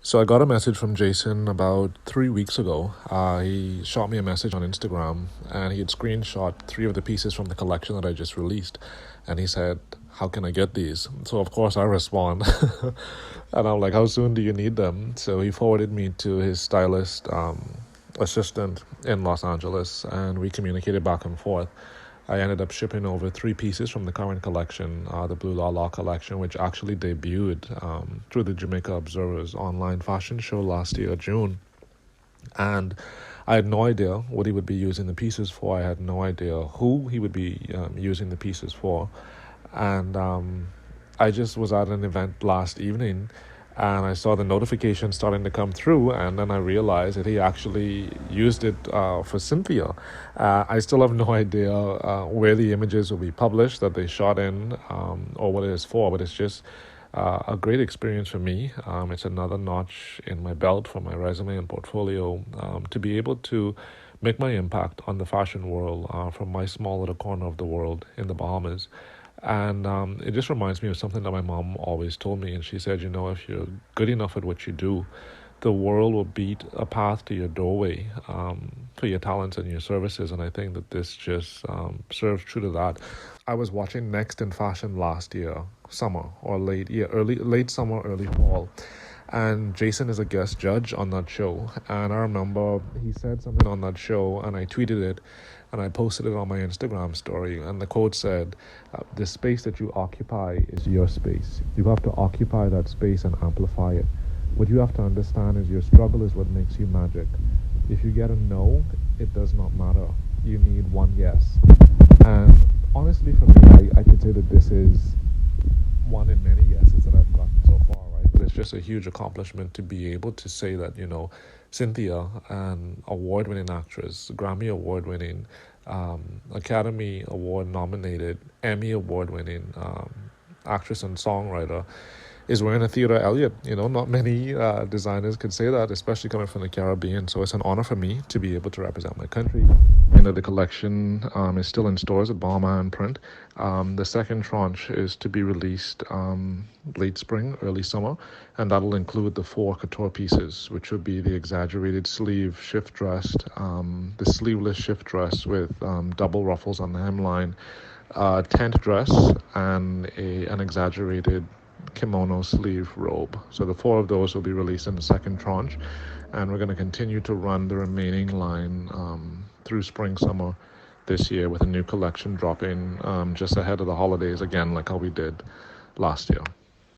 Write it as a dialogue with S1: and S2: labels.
S1: So I got a message from Jason about 3 weeks ago. He shot me a message on Instagram, and he had screenshot three of the pieces from the collection that I just released, and he said, "How can I get these?" So of course I respond, and I'm like, "How soon do you need them?" So he forwarded me to his stylist assistant in Los Angeles, and we communicated back and forth. I ended up shipping over three pieces from the current collection, the Blue La La collection, which actually debuted through the Jamaica Observer's online fashion show last year, June. And I had no idea what he would be using the pieces for. I had no idea who he would be using the pieces for. And I just was at an event last evening, and I saw the notification starting to come through, and then I realized that he actually used it for Cynthia. I still have no idea where the images will be published that they shot in, or what it is for, but it's just a great experience for me. It's another notch in my belt for my resume and portfolio, to be able to make my impact on the fashion world from my small little corner of the world in the Bahamas. And it just reminds me of something that my mom always told me. And she said, if you're good enough at what you do, the world will beat a path to your doorway for your talents and your services. And I think that this just serves true to that. I was watching Next in Fashion last year, summer or late summer, early fall. And Jason is a guest judge on that show. And I remember he said something on that show, and I tweeted it and I posted it on my Instagram story. And the quote said, "The space that you occupy is your space. You have to occupy that space and amplify it. What you have to understand is your struggle is what makes you magic. If you get a no, it does not matter. You need one yes." And honestly, for me, I could say that this is one in many yeses that I've gotten so far, right? But it's just a huge accomplishment to be able to say that, Cynthia, an award winning actress, Grammy award winning, Academy Award nominated, Emmy award winning actress and songwriter, is wearing a Theodore Elyett. Not many designers could say that, especially coming from the Caribbean. So it's an honor for me to be able to represent my country. And the collection is still in stores at Balmain and print. The second tranche is to be released late spring, early summer, and that'll include the four couture pieces, which would be the exaggerated sleeve shift dress, the sleeveless shift dress with double ruffles on the hemline, tent dress, and an exaggerated kimono sleeve robe. So the four of those will be released in the second tranche, and we're going to continue to run the remaining line through spring summer this year, with a new collection dropping just ahead of the holidays, again like how we did last year.